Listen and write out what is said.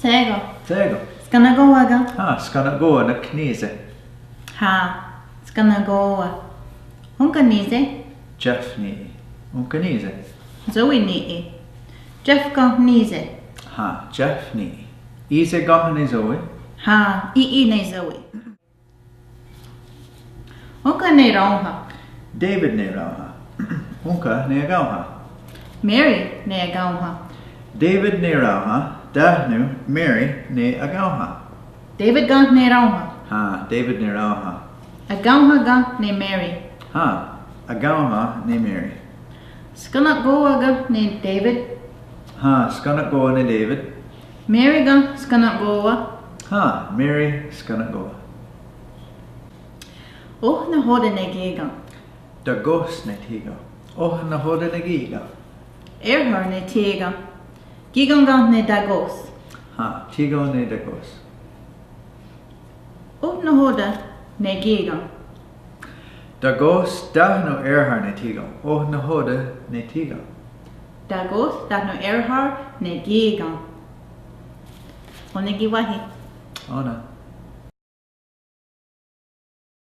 Sego. Tego. Skanagoaga. Skanagoa na knize. Ha. Skanagoa. Honka nize. Jeff ni. Knize. Zoe ni. Jeff ka nize. Jeff ni. Ise gahan ni Zoe. Ha. I ne Zoe. Honka ne rauha. David ne rauha. Honka ne agauha. Mary ne agauha. David ne rauha. Dahnu Mary ne agauha. David ga ne rauha. David ne rauha. Agauha ga ne Mary. Agauha ne Mary. Skanagoa ga ne David. Skanagoa ne David. Mary ga skanagoa. Mary skanagoa. Oh na hoda ne giga. Dagos ne tiga. Na hoda ne giga. Erhar ne tiga. Giganga ne dagos. Tigo ne dagos. Oh na hoda ne giga. Dagos dahno erhar ne tigo. Na hoda ne tiga. Dagos dahno erhar ne giga. Onegi wahi. Ona.